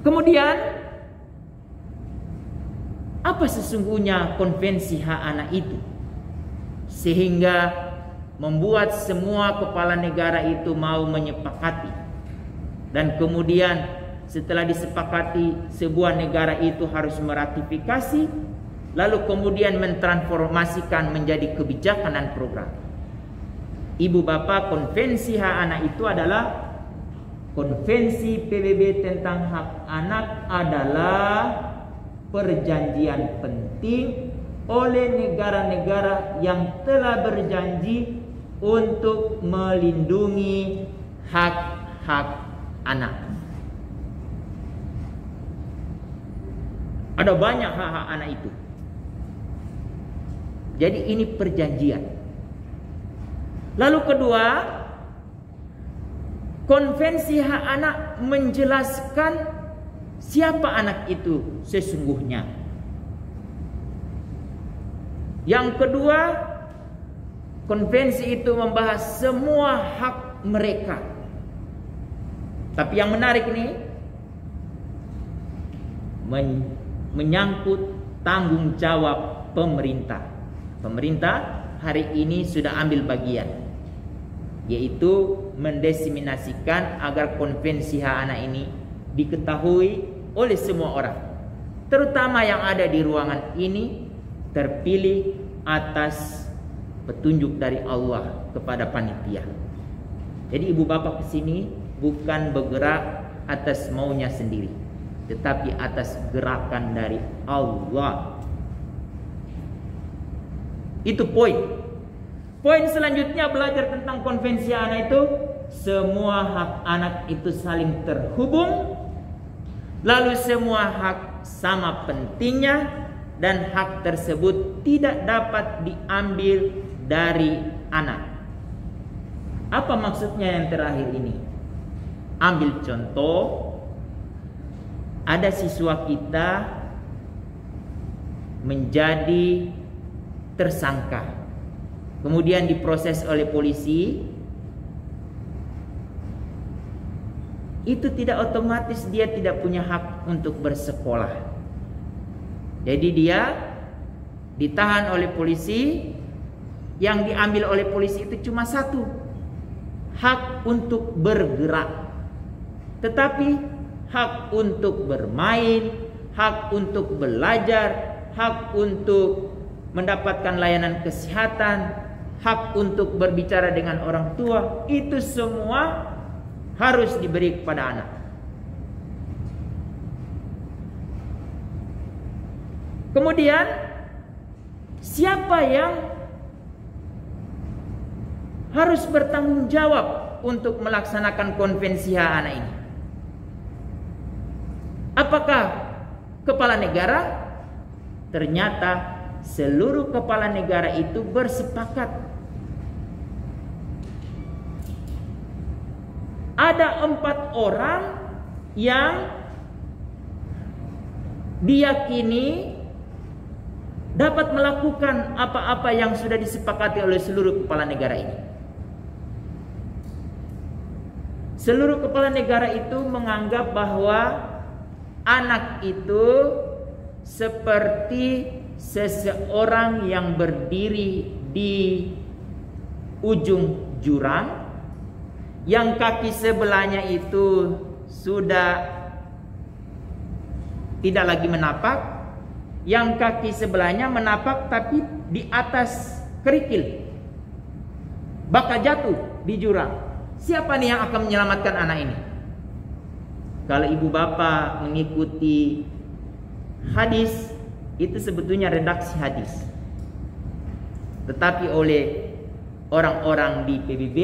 Kemudian, apa sesungguhnya konvensi hak anak itu? Sehingga membuat semua kepala negara itu mau menyepakati. Dan kemudian setelah disepakati, sebuah negara itu harus meratifikasi, lalu kemudian mentransformasikan menjadi kebijakan dan program. Ibu bapak, konvensi hak anak itu adalah konvensi PBB tentang hak anak adalah perjanjian penting oleh negara-negara yang telah berjanji untuk melindungi hak-hak anak. Ada banyak hak-hak anak itu. Jadi ini perjanjian. Lalu kedua, konvensi hak anak menjelaskan siapa anak itu sesungguhnya. Yang kedua, konvensi itu membahas semua hak mereka. Tapi yang menarik ini menyangkut tanggung jawab pemerintah. Pemerintah hari ini sudah ambil bagian, yaitu mendiseminasikan agar konvensi hak anak ini diketahui oleh semua orang, terutama yang ada di ruangan ini, terpilih atas petunjuk dari Allah kepada panitia. Jadi ibu bapak kesini bukan bergerak atas maunya sendiri, tetapi atas gerakan dari Allah. Itu poin. Poin selanjutnya belajar tentang konvensi anak itu, semua hak anak itu saling terhubung, lalu semua hak sama pentingnya, dan hak tersebut tidak dapat diambil dari anak. Apa maksudnya yang terakhir ini? Ambil contoh, ada siswa kita menjadi tersangka, kemudian diproses oleh polisi. Itu tidak otomatis dia tidak punya hak untuk bersekolah. Jadi dia ditahan oleh polisi. Yang diambil oleh polisi itu cuma satu, hak untuk bergerak. Tetapi hak untuk bermain, hak untuk belajar, hak untuk mendapatkan layanan kesehatan, hak untuk berbicara dengan orang tua, itu semua harus diberi kepada anak. Kemudian siapa yang harus bertanggung jawab untuk melaksanakan konvensi hak anak ini? Apakah kepala negara? Ternyata seluruh kepala negara itu bersepakat. Ada 4 orang yang diyakini dapat melakukan apa-apa yang sudah disepakati oleh seluruh kepala negara ini. Seluruh kepala negara itu menganggap bahwa anak itu seperti seseorang yang berdiri di ujung jurang, yang kaki sebelahnya itu sudah tidak lagi menapak, yang kaki sebelahnya menapak tapi di atas kerikil, bakal jatuh di jurang. Siapa nih yang akan menyelamatkan anak ini? Kalau ibu bapak mengikuti hadis, itu sebetulnya redaksi hadis, tetapi oleh orang-orang di PBB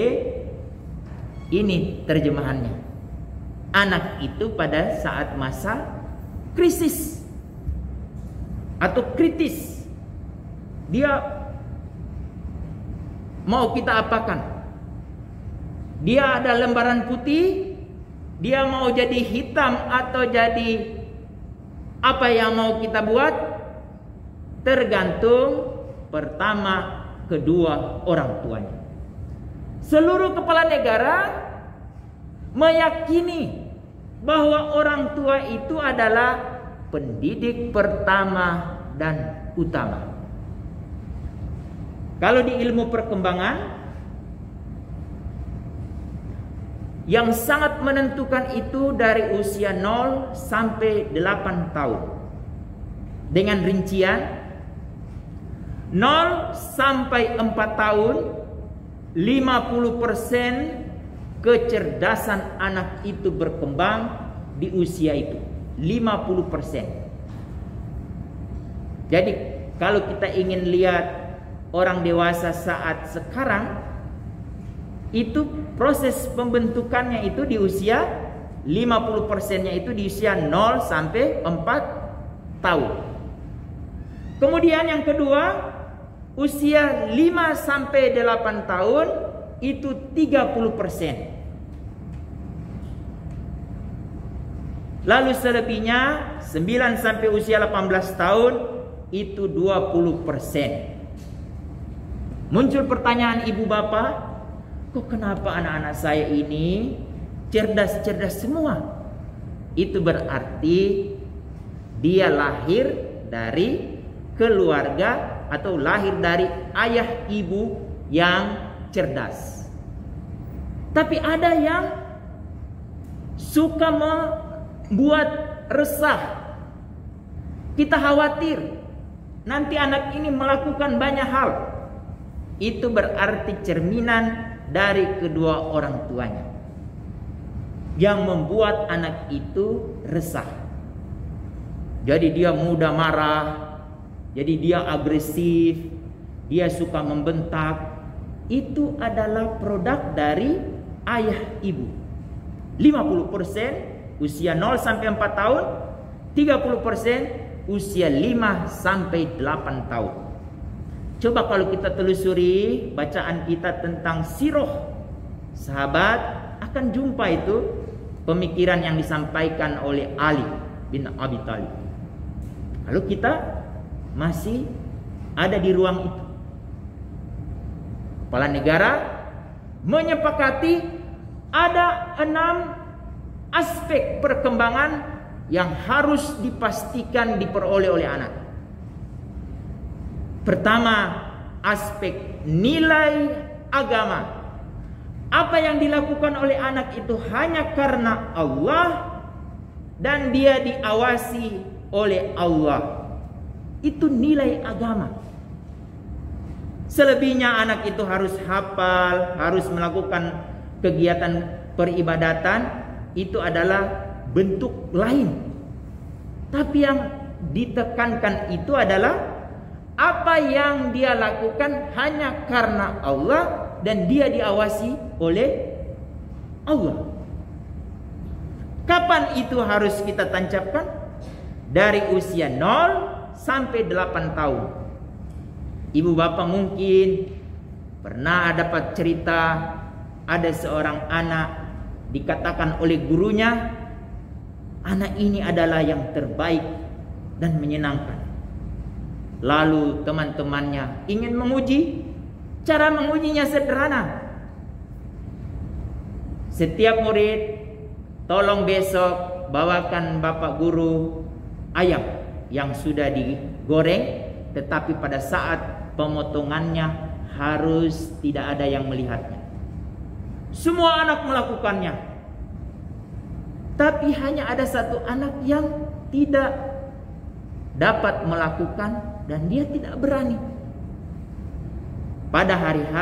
ini terjemahannya. Anak itu pada saat masa krisis atau kritis, dia mau kita apakan? Dia ada lembaran putih, dia mau jadi hitam atau jadi apa yang mau kita buat? Tergantung pertama, kedua orang tuanya. Seluruh kepala negara meyakini bahwa orang tua itu adalah pendidik pertama dan utama. Kalau di ilmu perkembangan, yang sangat menentukan itu dari usia 0 sampai 8 tahun. Dengan rincian 0 sampai 4 tahun 50% kecerdasan anak itu berkembang di usia itu. 50%. Jadi kalau kita ingin lihat orang dewasa saat sekarang, itu proses pembentukannya itu di usia 50%-nya itu di usia 0 sampai 4 tahun. Kemudian yang kedua, usia 5 sampai 8 tahun itu 30%. Lalu selebihnya 9 sampai usia 18 tahun itu 20%. Muncul pertanyaan ibu bapak, kok kenapa anak-anak saya ini cerdas-cerdas semua? Itu berarti dia lahir dari keluarga atau lahir dari ayah ibu yang cerdas. Tapi ada yang suka membuat resah. Kita khawatir nanti anak ini melakukan banyak hal. Itu berarti cerminan dari kedua orang tuanya yang membuat anak itu resah. Jadi dia mudah marah, jadi dia agresif, dia suka membentak. Itu adalah produk dari ayah ibu. 50% usia 0 sampai 4 tahun, 30% usia 5 sampai 8 tahun. Coba kalau kita telusuri bacaan kita tentang sirah sahabat, akan jumpa itu pemikiran yang disampaikan oleh Ali bin Abi Thalib. Kalau kita masih ada di ruang itu, kepala negara menyepakati ada 6 aspek perkembangan yang harus dipastikan diperoleh oleh anak. Pertama, aspek nilai agama. Apa yang dilakukan oleh anak itu hanya karena Allah dan dia diawasi oleh Allah. Itu nilai agama. Selebihnya anak itu harus hafal, harus melakukan kegiatan peribadatan. Itu adalah bentuk lain. Tapi yang ditekankan itu adalah apa yang dia lakukan hanya karena Allah dan dia diawasi oleh Allah. Kapan itu harus kita tancapkan? Dari usia 0 sampai 8 tahun. Ibu bapak mungkin pernah dapat cerita ada seorang anak dikatakan oleh gurunya, anak ini adalah yang terbaik dan menyenangkan. Lalu teman-temannya ingin menguji. Cara mengujinya sederhana. Setiap murid, tolong besok bawakan bapak guru ayam yang sudah digoreng, tetapi pada saat pemotongannya harus tidak ada yang melihatnya. Semua anak melakukannya. Tapi hanya ada satu anak yang tidak dapat melakukan dan dia tidak berani. Pada hari H,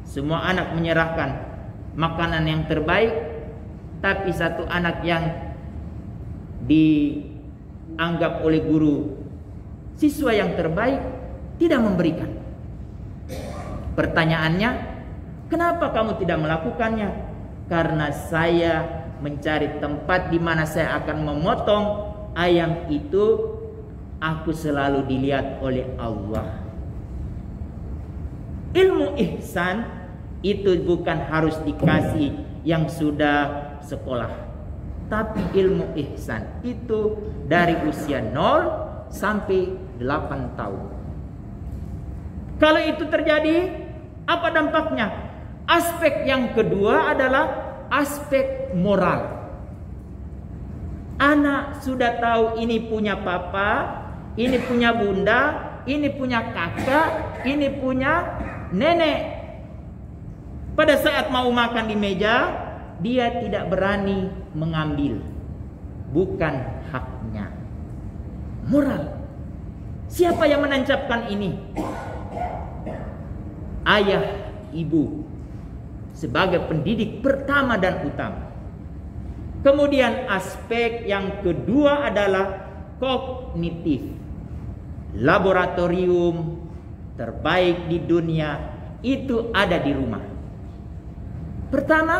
semua anak menyerahkan makanan yang terbaik, tapi satu anak yang dianggap oleh guru siswa yang terbaik tidak memberikan. Pertanyaannya, kenapa kamu tidak melakukannya? Karena saya mencari tempat di mana saya akan memotong ayam itu. Aku selalu dilihat oleh Allah. Ilmu ihsan itu bukan harus dikasih yang sudah sekolah, tapi ilmu ihsan itu dari usia 0 sampai 8 tahun. Kalau itu terjadi, apa dampaknya? Aspek yang kedua adalah aspek moral. Anak sudah tahu ini punya papa, ini punya bunda, ini punya kakak, ini punya nenek. Pada saat mau makan di meja, dia tidak berani mengambil. Bukan haknya. Moral. Siapa yang menancapkan ini? Ayah, ibu. Sebagai pendidik pertama dan utama. Kemudian aspek yang kedua adalah kognitif. Laboratorium terbaik di dunia itu ada di rumah. Pertama,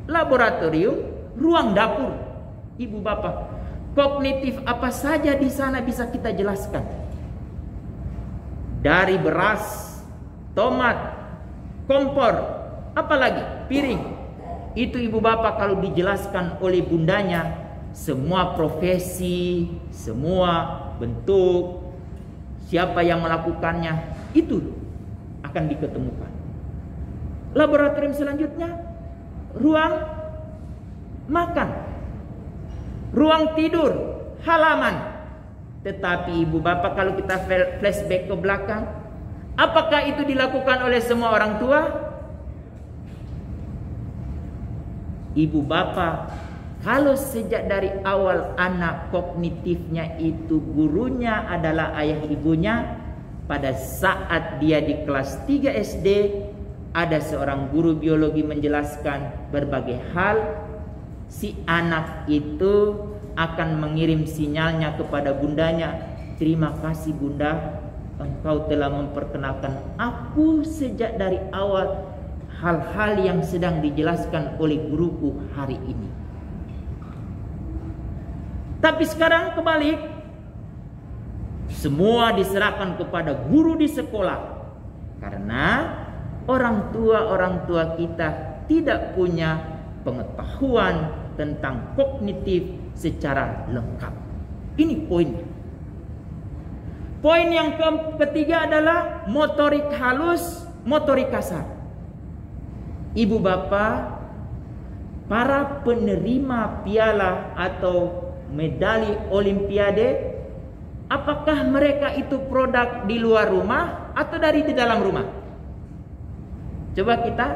laboratorium, ruang dapur. Ibu bapak, kognitif apa saja di sana bisa kita jelaskan. Dari beras, tomat, kompor, apalagi piring. Itu ibu bapak kalau dijelaskan oleh bundanya, semua profesi, semua bentuk, siapa yang melakukannya, itu akan diketemukan. Laboratorium selanjutnya, ruang makan, ruang tidur, halaman. Tetapi ibu bapak kalau kita flashback ke belakang, apakah itu dilakukan oleh semua orang tua? Ibu bapak, kalau sejak dari awal anak kognitifnya itu gurunya adalah ayah ibunya, pada saat dia di kelas 3 SD, ada seorang guru biologi menjelaskan berbagai hal, si anak itu akan mengirim sinyalnya kepada bundanya, terima kasih bunda, engkau telah memperkenalkan aku sejak dari awal hal-hal yang sedang dijelaskan oleh guruku hari ini. Tapi sekarang kebalik, semua diserahkan kepada guru di sekolah. Karena orang tua kita tidak punya pengetahuan tentang kognitif secara lengkap. Ini poinnya. Poin yang ketiga adalah motorik halus, motorik kasar. Ibu bapak, para penerima piala atau medali olimpiade, apakah mereka itu produk di luar rumah atau dari di dalam rumah? Coba kita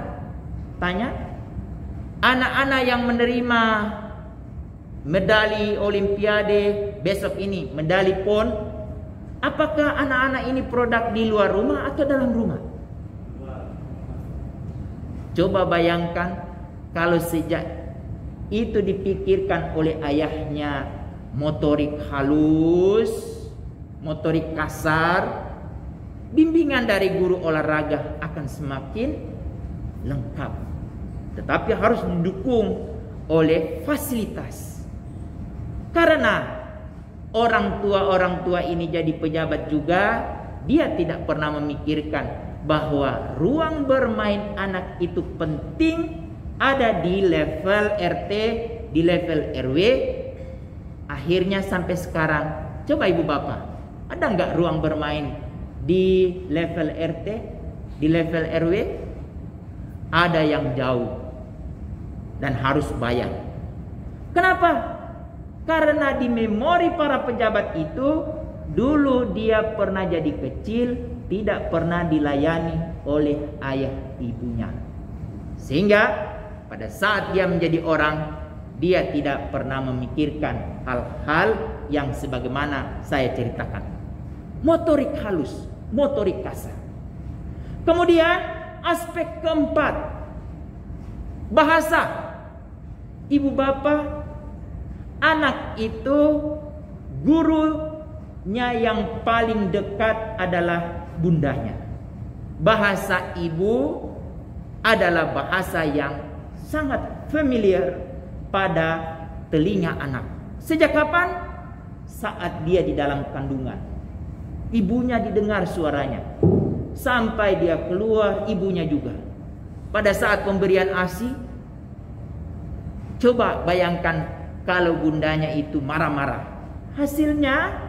tanya, anak-anak yang menerima medali olimpiade besok ini, medali PON, apakah anak-anak ini produk di luar rumah atau dalam rumah? Coba bayangkan kalau sejak itu dipikirkan oleh ayahnya, motorik halus, motorik kasar, bimbingan dari guru olahraga akan semakin lengkap. Tetapi harus didukung oleh fasilitas. Karena orang tua ini jadi pejabat juga, dia tidak pernah memikirkan bahwa ruang bermain anak itu penting ada di level RT, di level RW. Akhirnya sampai sekarang, coba ibu bapak, ada nggak ruang bermain di level RT, di level RW? Ada yang jauh dan harus bayar. Kenapa? Karena di memori para pejabat itu, dulu dia pernah jadi kecil, tidak pernah dilayani oleh ayah ibunya. Sehingga pada saat dia menjadi orang, dia tidak pernah memikirkan hal-hal yang sebagaimana saya ceritakan. Motorik halus, motorik kasar. Kemudian aspek keempat, bahasa. Ibu bapak, anak itu gurunya yang paling dekat adalah bundanya. Bahasa ibu adalah bahasa yang sangat familiar pada telinga anak. Sejak kapan? Saat dia di dalam kandungan, ibunya didengar suaranya. Sampai dia keluar, ibunya juga. Pada saat pemberian ASI, coba bayangkan kalau bundanya itu marah-marah, hasilnya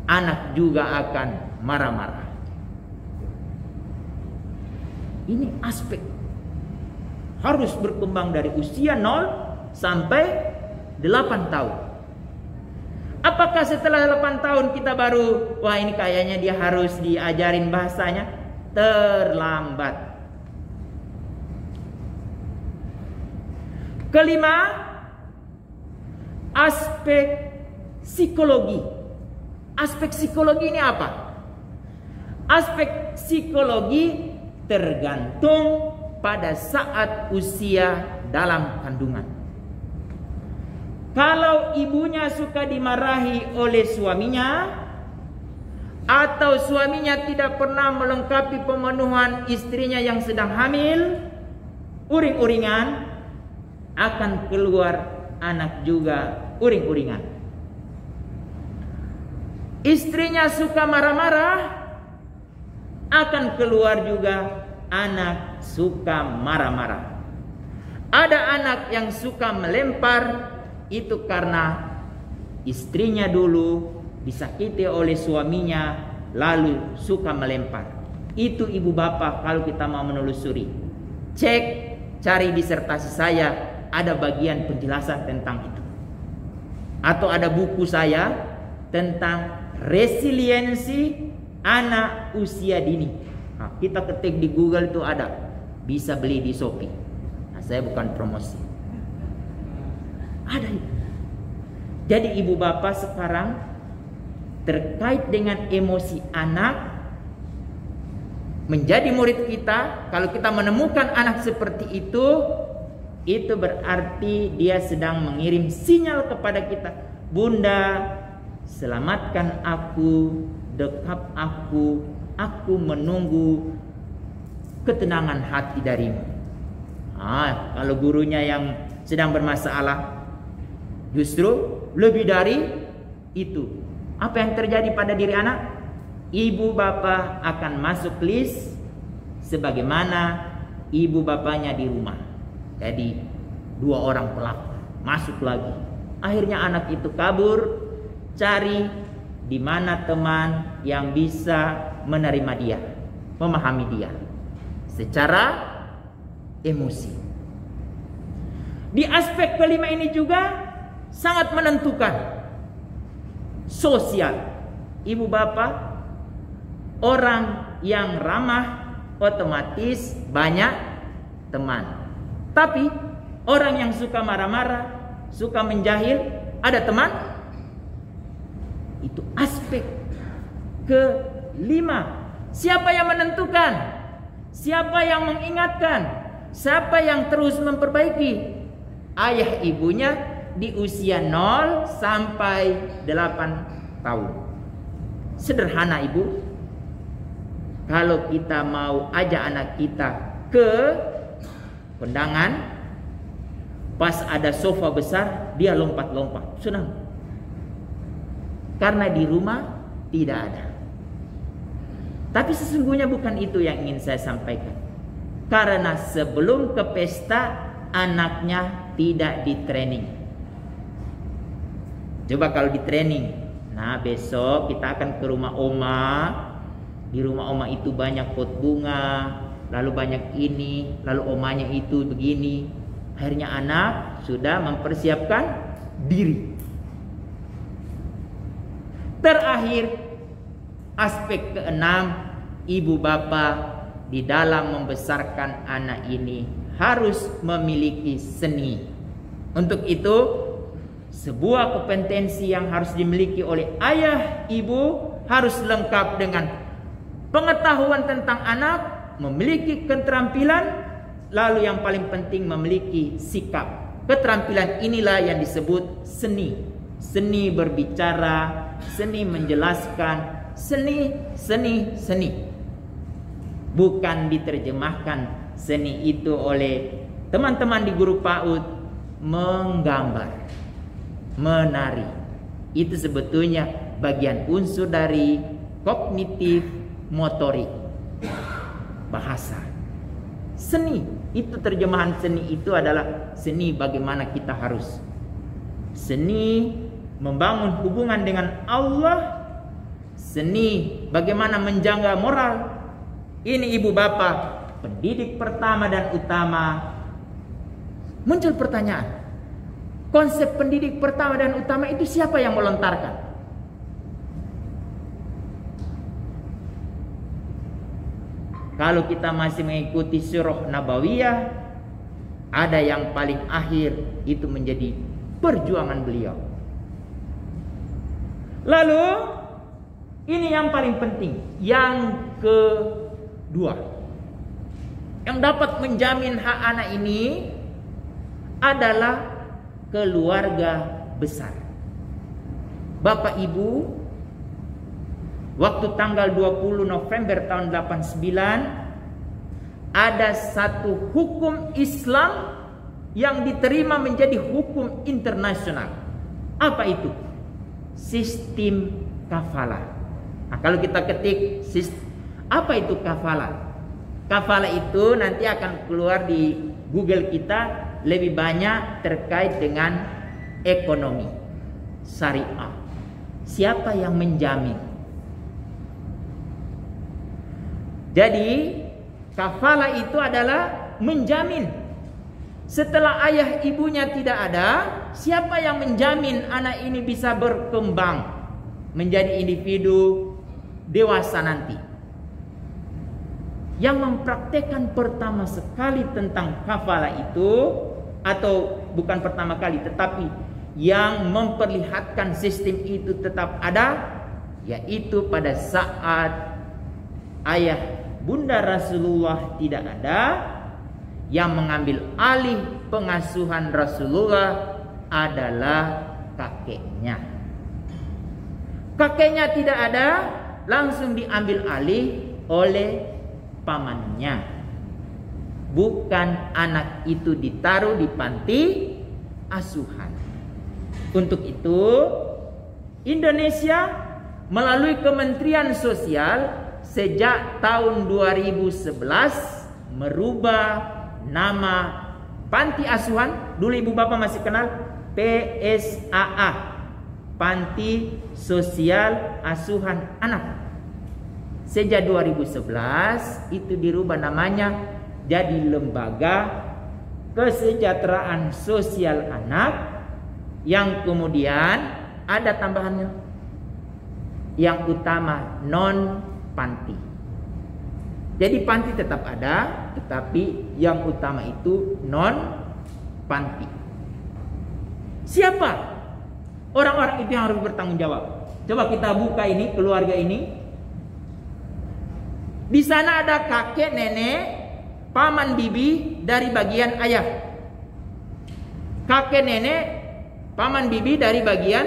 anak juga akan marah-marah. Ini aspek harus berkembang dari usia 0 sampai 8 tahun. Apakah setelah 8 tahun kita baru, wah ini kayaknya dia harus diajarin bahasanya? Terlambat. Kelima, aspek psikologi. Aspek psikologi ini apa? Aspek psikologi tergantung pada saat usia dalam kandungan. Kalau ibunya suka dimarahi oleh suaminya, atau suaminya tidak pernah melengkapi pemenuhan istrinya yang sedang hamil, uring-uringan, akan keluar anak juga uring-uringan. Istrinya suka marah-marah, akan keluar juga anak suka marah-marah. Ada anak yang suka melempar, itu karena istrinya dulu disakiti oleh suaminya, lalu suka melempar. Itu ibu bapak kalau kita mau menelusuri. Cek, cari disertasi saya, ada bagian penjelasan tentang itu. Atau ada buku saya tentang resiliensi anak usia dini. Nah, kita ketik di Google itu ada, bisa beli di Shopee. Nah, saya bukan promosi. Ada itu. Jadi ibu bapak sekarang terkait dengan emosi anak, menjadi murid kita, kalau kita menemukan anak seperti itu berarti dia sedang mengirim sinyal kepada kita, Bunda, selamatkan aku, dekap aku menunggu ketenangan hati darimu. Kalau gurunya yang sedang bermasalah, justru lebih dari itu. Apa yang terjadi pada diri anak? Ibu bapak akan masuk list sebagaimana ibu bapaknya di rumah. Jadi 2 orang pelaku masuk lagi. Akhirnya anak itu kabur, cari di mana teman yang bisa menerima dia, memahami dia secara emosi. Di aspek kelima ini juga sangat menentukan sosial. Ibu bapak, orang yang ramah otomatis banyak teman. Tapi orang yang suka marah-marah, suka menjahil, ada teman? Itu aspek kelima. Siapa yang menentukan? Siapa yang mengingatkan? Siapa yang terus memperbaiki? Ayah ibunya di usia 0 sampai 8 tahun. Sederhana ibu. Kalau kita mau ajak anak kita ke kondangan, pas ada sofa besar, dia lompat-lompat, senang. Karena di rumah tidak ada. Tapi sesungguhnya bukan itu yang ingin saya sampaikan. Karena sebelum ke pesta, anaknya tidak di training. Coba kalau di training, nah besok kita akan ke rumah oma. Di rumah oma itu banyak pot bunga, lalu banyak ini, lalu omanya itu begini. Akhirnya anak sudah mempersiapkan diri. Terakhir, aspek keenam, ibu bapak di dalam membesarkan anak ini harus memiliki seni. Untuk itu, sebuah kompetensi yang harus dimiliki oleh ayah ibu harus lengkap dengan pengetahuan tentang anak, memiliki keterampilan, lalu yang paling penting memiliki sikap. Keterampilan inilah yang disebut seni. Seni berbicara, seni menjelaskan, seni. Bukan diterjemahkan seni itu oleh teman-teman di guru PAUD menggambar, menari. Itu sebetulnya bagian unsur dari kognitif motorik bahasa. Seni, itu terjemahan seni itu adalah seni bagaimana kita harus. Seni membangun hubungan dengan Allah. Seni bagaimana menjaga moral. Ini ibu bapak, pendidik pertama dan utama. Muncul pertanyaan, konsep pendidik pertama dan utama itu siapa yang melontarkan? Kalau kita masih mengikuti surah Nabawiyah, ada yang paling akhir itu menjadi perjuangan beliau. Lalu ini yang paling penting, yang kedua, yang dapat menjamin hak anak ini adalah keluarga besar. Bapak Ibu, waktu tanggal 20 November tahun 89 ada satu hukum Islam yang diterima menjadi hukum internasional. Apa itu? Sistem kafalah. Nah, kalau kita ketik apa itu kafalah? Kafalah itu nanti akan keluar di Google kita lebih banyak terkait dengan ekonomi syariah. Siapa yang menjamin? Jadi kafalah itu adalah menjamin setelah ayah ibunya tidak ada, siapa yang menjamin anak ini bisa berkembang menjadi individu dewasa nanti? Yang mempraktekkan pertama sekali tentang kafalah itu, atau bukan pertama kali, tetapi yang memperlihatkan sistem itu tetap ada, yaitu pada saat ayah bunda Rasulullah tidak ada, yang mengambil alih pengasuhan Rasulullah adalah kakeknya. Kakeknya tidak ada, langsung diambil alih oleh pamannya. Bukan anak itu ditaruh di panti asuhan. Untuk itu, Indonesia melalui Kementerian Sosial sejak tahun 2011 merubah nama panti asuhan. Dulu ibu bapak masih kenal PSAA, Panti Sosial Asuhan Anak. Sejak 2011 itu dirubah namanya jadi Lembaga Kesejahteraan Sosial Anak, yang kemudian ada tambahannya, yang utama non panti. Jadi panti tetap ada, tetapi yang utama itu non panti. Siapa orang-orang itu yang harus bertanggung jawab? Coba kita buka ini keluarga ini. Di sana ada kakek, nenek, paman, bibi dari bagian ayah. Kakek, nenek, paman, bibi dari bagian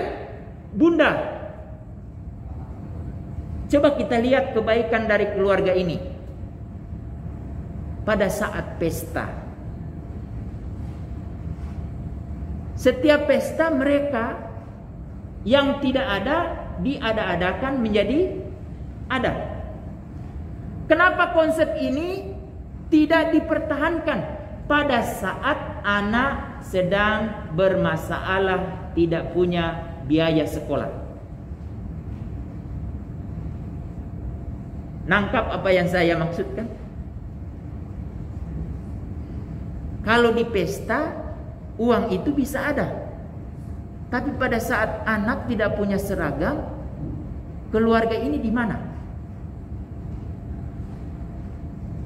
bunda. Coba kita lihat kebaikan dari keluarga ini. Pada saat pesta, setiap pesta mereka yang tidak ada diada-adakan menjadi ada. Kenapa konsep ini tidak dipertahankan pada saat anak sedang bermasalah, tidak punya biaya sekolah? Nangkap apa yang saya maksudkan? Kalau di pesta, uang itu bisa ada. Tapi pada saat anak tidak punya seragam, keluarga ini di mana?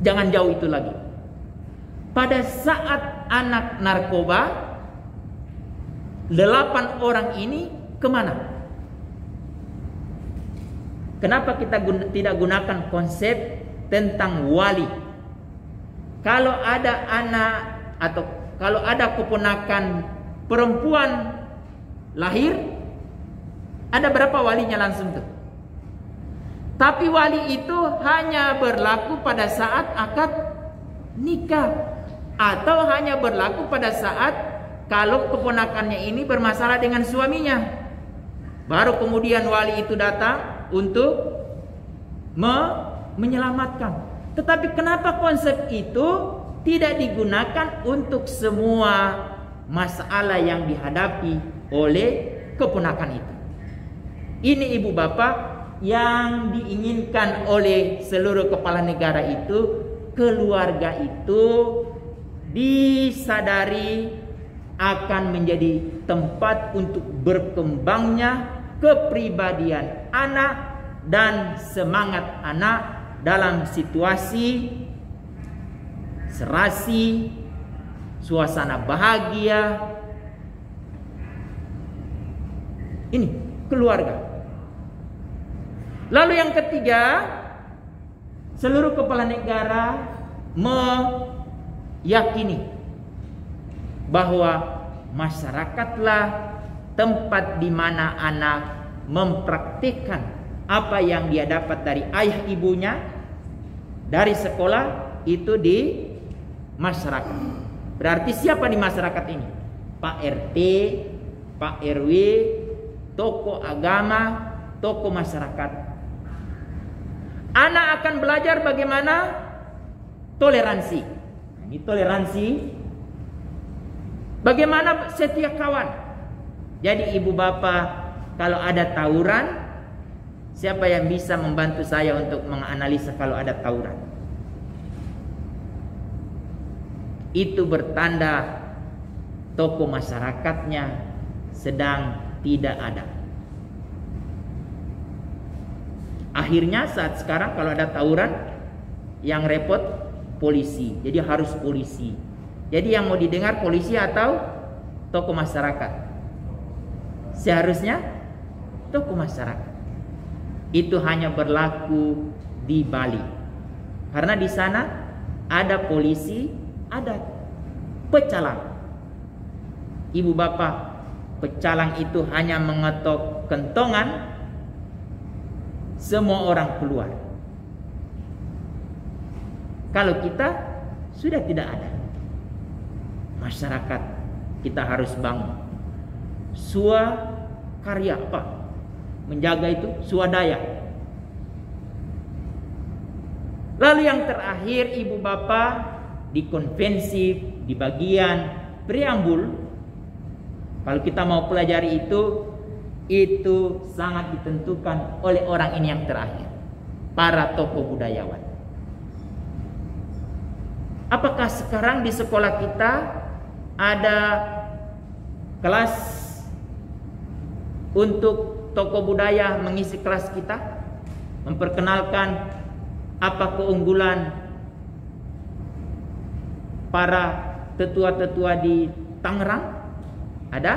Jangan jauh itu lagi. Pada saat anak narkoba, 8 orang ini kemana? Kenapa kita tidak gunakan konsep tentang wali? Kalau ada anak atau kalau ada keponakan perempuan lahir, ada berapa walinya langsung tuh? Tapi wali itu hanya berlaku pada saat akad nikah, atau hanya berlaku pada saat kalau keponakannya ini bermasalah dengan suaminya. Baru kemudian wali itu datang untuk menyelamatkan. Tetapi kenapa konsep itu tidak digunakan untuk semua masalah yang dihadapi oleh keponakan itu? Ini ibu bapak yang diinginkan oleh seluruh kepala negara itu, keluarga itu disadari akan menjadi tempat untuk berkembangnya kepribadian anak dan semangat anak dalam situasi serasi, suasana bahagia. Ini keluarga. Lalu yang ketiga, seluruh kepala negara meyakini bahwa masyarakatlah tempat di mana anak mempraktikkan apa yang dia dapat dari ayah ibunya, dari sekolah, itu di masyarakat. Berarti siapa di masyarakat ini? Pak RT, Pak RW, tokoh agama, tokoh masyarakat. Anak akan belajar bagaimana toleransi. Ini toleransi. Bagaimana setia kawan. Jadi ibu bapak, kalau ada tawuran, siapa yang bisa membantu saya untuk menganalisa kalau ada tawuran? Itu bertanda tokoh masyarakatnya sedang tidak ada. Akhirnya saat sekarang kalau ada tawuran, yang repot polisi. Jadi harus polisi. Jadi yang mau didengar polisi atau tokoh masyarakat? Seharusnya tokoh masyarakat. Itu hanya berlaku di Bali. Karena di sana ada polisi, ada pecalang. Ibu bapak, pecalang itu hanya mengetok kentongan, semua orang keluar. Kalau kita sudah tidak ada. Masyarakat kita harus bangun. Swakarya apa? Menjaga itu swadaya. Lalu yang terakhir, ibu bapak, di konvensi, di bagian preambul, kalau kita mau pelajari itu sangat ditentukan oleh orang ini yang terakhir, para tokoh budayawan. Apakah sekarang di sekolah kita ada kelas untuk tokoh budaya mengisi kelas kita, memperkenalkan apa keunggulan para tetua-tetua di Tangerang? Ada?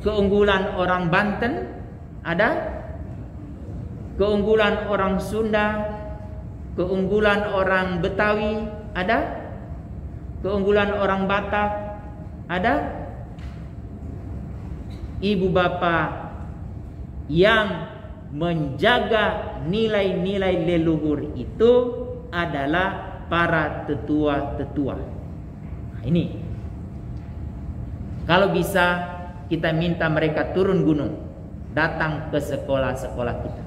Keunggulan orang Banten? Ada? Keunggulan orang Sunda? Keunggulan orang Betawi? Ada? Keunggulan orang Batak? Ada? Ibu bapak yang menjaga nilai-nilai leluhur itu adalah para tetua-tetua. Nah, ini kalau bisa kita minta mereka turun gunung, datang ke sekolah-sekolah kita.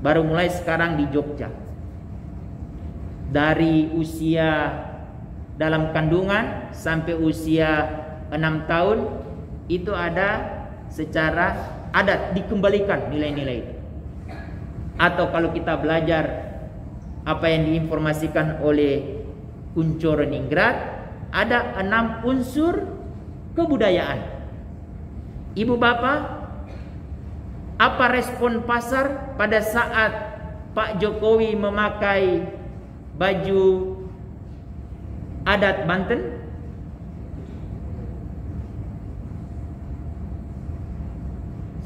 Baru mulai sekarang di Jogja, dari usia dalam kandungan sampai usia 6 tahun itu ada secara adat dikembalikan nilai-nilai itu. Atau kalau kita belajar apa yang diinformasikan oleh Kuncoro Ningrat, ada 6 unsur kebudayaan. Ibu bapak, apa respon pasar pada saat Pak Jokowi memakai baju adat Banten?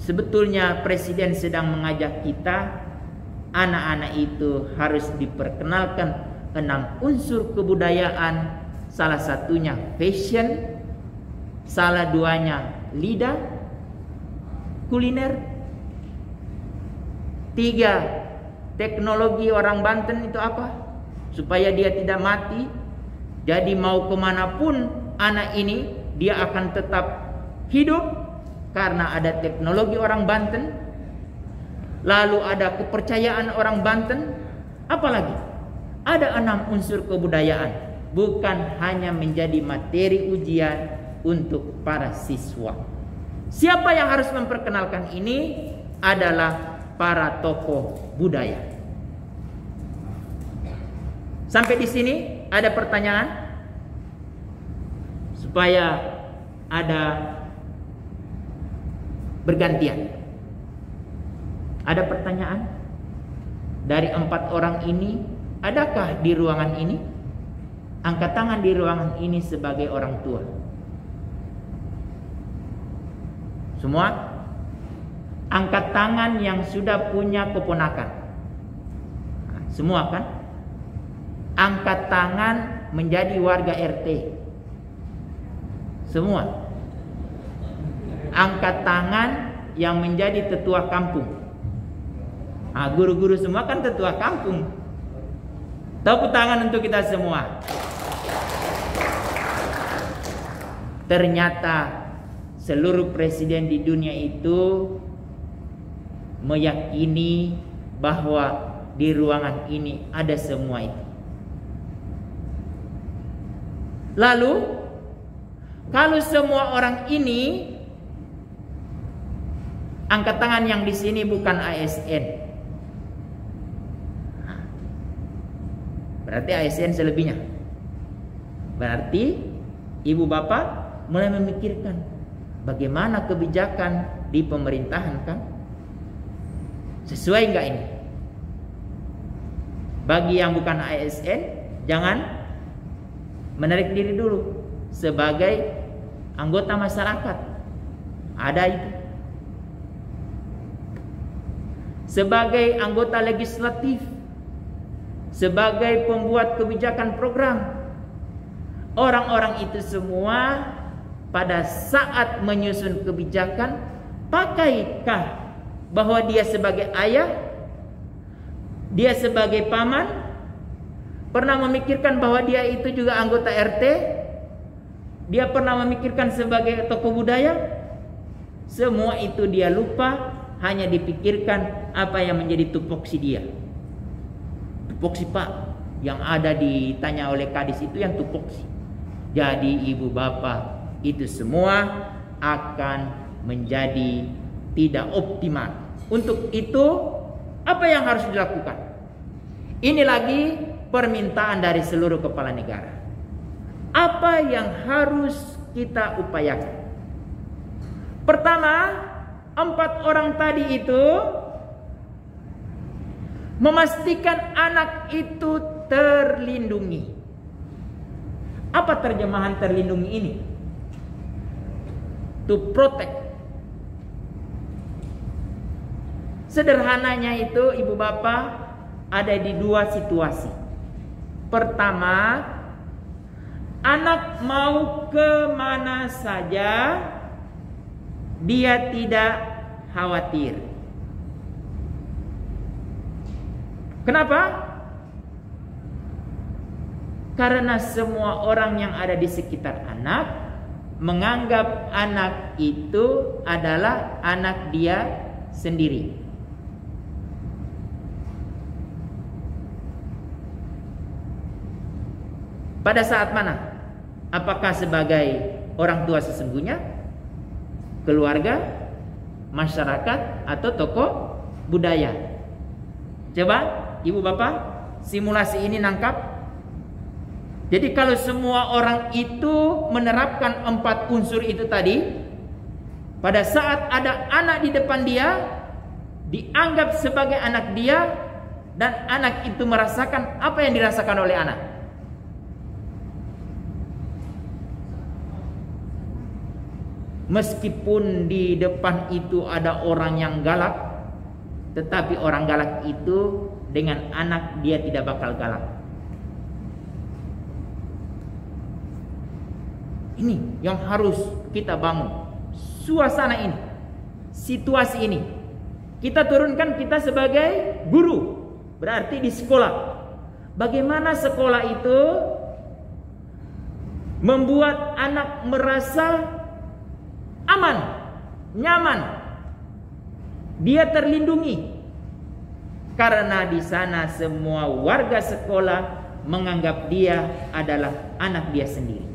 Sebetulnya presiden sedang mengajak kita, anak-anak itu harus diperkenalkan 6 unsur kebudayaan. Salah satunya fashion, salah duanya lidah, kuliner. 3, teknologi orang Banten itu apa? Supaya dia tidak mati. Jadi mau kemanapun anak ini, dia akan tetap hidup. Karena ada teknologi orang Banten. Lalu ada kepercayaan orang Banten. Apalagi ada 6 unsur kebudayaan. Bukan hanya menjadi materi ujian untuk para siswa. Siapa yang harus memperkenalkan ini? Adalah para tokoh budaya. Sampai di sini ada pertanyaan? Supaya ada bergantian. Ada pertanyaan? Dari 4 orang ini, adakah di ruangan ini? Angkat tangan di ruangan ini sebagai orang tua. Semua? Angkat tangan yang sudah punya keponakan. Semua kan? Angkat tangan menjadi warga RT. Semua. Angkat tangan yang menjadi tetua kampung. Guru-guru semua kan tetua kampung. Tepuk tangan untuk kita semua. Ternyata seluruh presiden di dunia itu meyakini bahwa di ruangan ini ada semua itu. Lalu kalau semua orang ini, angkat tangan yang di sini bukan ASN. Berarti ASN selebihnya. Berarti ibu bapak mulai memikirkan bagaimana kebijakan di pemerintahan kan? Sesuai enggak ini? Bagi yang bukan ASN, jangan menarik diri dulu sebagai anggota masyarakat. Ada itu. Sebagai anggota legislatif, sebagai pembuat kebijakan program, orang-orang itu semua pada saat menyusun kebijakan, pakaikah bahwa dia sebagai ayah, dia sebagai paman, pernah memikirkan bahwa dia itu juga anggota RT, dia pernah memikirkan sebagai tokoh budaya? Semua itu dia lupa, hanya dipikirkan apa yang menjadi tupoksi dia. Tupoksi pak, yang ada ditanya oleh kadis itu yang tupoksi. Jadi ibu bapak itu semua akan menjadi tidak optimal. Untuk itu apa yang harus dilakukan? Ini lagi permintaan dari seluruh kepala negara. Apa yang harus kita upayakan? Pertama, 4 orang tadi itu memastikan anak itu terlindungi. Apa terjemahan terlindungi ini? To protect. Sederhananya itu ibu bapak ada di 2 situasi. Pertama, anak mau kemana saja dia tidak khawatir. Kenapa? Karena semua orang yang ada di sekitar anak menganggap anak itu adalah anak dia sendiri. Pada saat mana? Apakah sebagai orang tua sesungguhnya, keluarga, masyarakat, atau tokoh budaya? Coba ibu bapak simulasi ini nangkap. Jadi kalau semua orang itu menerapkan 4 unsur itu tadi, pada saat ada anak di depan dia, dianggap sebagai anak dia, dan anak itu merasakan apa yang dirasakan oleh anak. Meskipun di depan itu ada orang yang galak, tetapi orang galak itu dengan anak dia tidak bakal galak. Ini yang harus kita bangun. Suasana ini, situasi ini. Kita turunkan kita sebagai guru, berarti di sekolah. Bagaimana sekolah itu membuat anak merasa aman, nyaman, dia terlindungi, karena di sana semua warga sekolah menganggap dia adalah anak dia sendiri.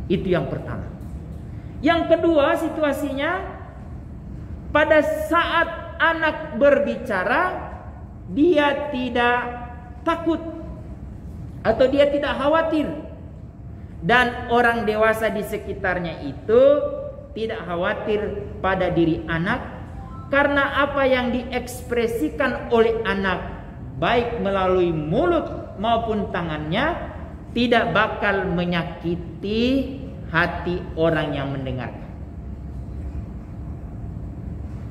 Itu yang pertama. Yang kedua situasinya, pada saat anak berbicara dia tidak takut atau dia tidak khawatir, dan orang dewasa di sekitarnya itu tidak khawatir pada diri anak, karena apa yang diekspresikan oleh anak baik melalui mulut maupun tangannya tidak bakal menyakiti hati orang yang mendengarkan.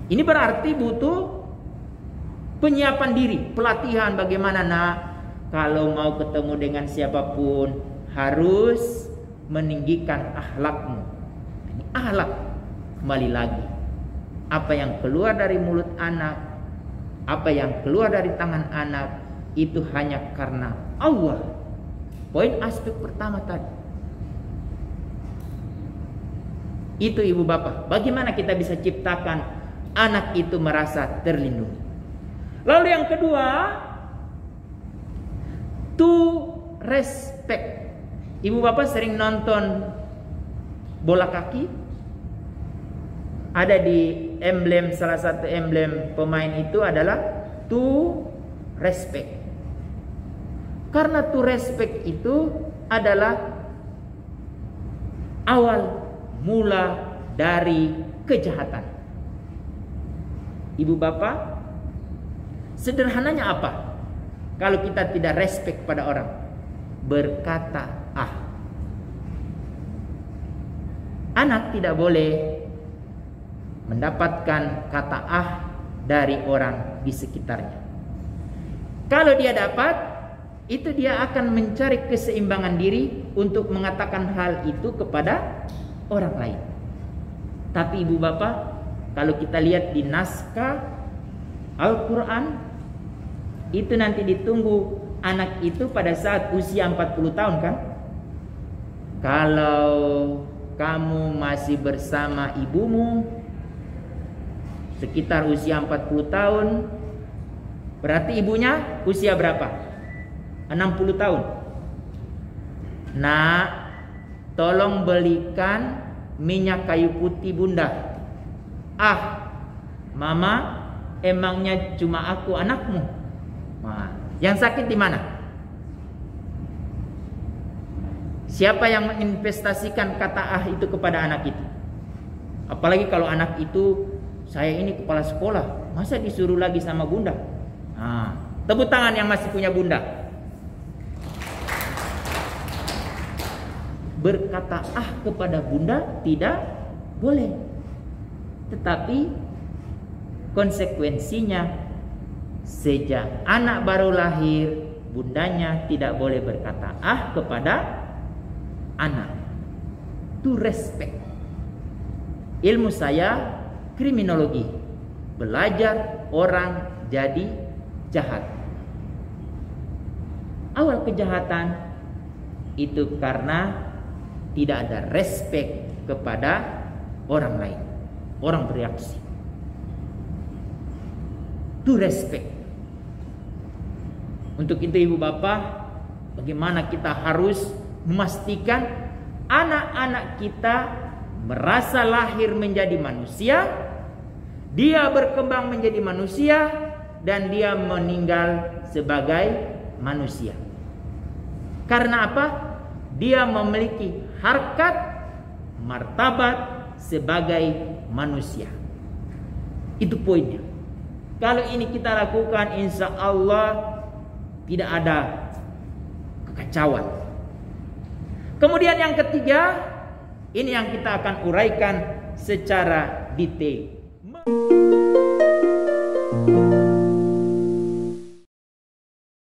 Ini berarti butuh penyiapan diri, pelatihan bagaimana nak kalau mau ketemu dengan siapapun harus meninggikan akhlakmu. Ini akhlak. Kembali lagi, apa yang keluar dari mulut anak, apa yang keluar dari tangan anak itu hanya karena Allah. Poin aspek pertama tadi. Itu ibu bapak, bagaimana kita bisa ciptakan anak itu merasa terlindungi. Lalu yang kedua, to respect. Ibu bapak sering nonton bola kaki? Ada di emblem, salah satu emblem pemain itu adalah to respect. Karena to respect itu adalah awal mula dari kejahatan. Ibu bapak, sederhananya apa? Kalau kita tidak respect pada orang, berkata ah. Anak tidak boleh mendapatkan kata ah dari orang di sekitarnya. Kalau dia dapat, itu dia akan mencari keseimbangan diri untuk mengatakan hal itu kepada orang lain. Tapi ibu bapak, kalau kita lihat di naskah Al-Quran, itu nanti ditunggu anak itu pada saat usia 40 tahun kan? Kalau kamu masih bersama ibumu sekitar usia 40 tahun, berarti ibunya usia berapa? 60 tahun. Nah, tolong belikan minyak kayu putih bunda. Ah, mama, emangnya cuma aku anakmu? Nah, yang sakit di mana? Siapa yang menginvestasikan kata ah itu kepada anak itu? Apalagi kalau anak itu, saya ini kepala sekolah, masa disuruh lagi sama bunda? Nah, tepuk tangan yang masih punya bunda. Berkata ah kepada bunda tidak boleh. Tetapi konsekuensinya, sejak anak baru lahir, bundanya tidak boleh berkata ah kepada anak. To respect. Ilmu saya kriminologi, belajar orang jadi jahat. Awal kejahatan itu karena tidak ada respect kepada orang lain. Orang bereaksi. To respect. Untuk itu ibu bapak, bagaimana kita harus memastikan anak-anak kita merasa lahir menjadi manusia, dia berkembang menjadi manusia, dan dia meninggal sebagai manusia. Karena apa? Dia memiliki harkat, martabat sebagai manusia. Itu poinnya. Kalau ini kita lakukan, insya Allah tidak ada kekacauan. Kemudian yang ketiga, ini yang kita akan uraikan secara detail.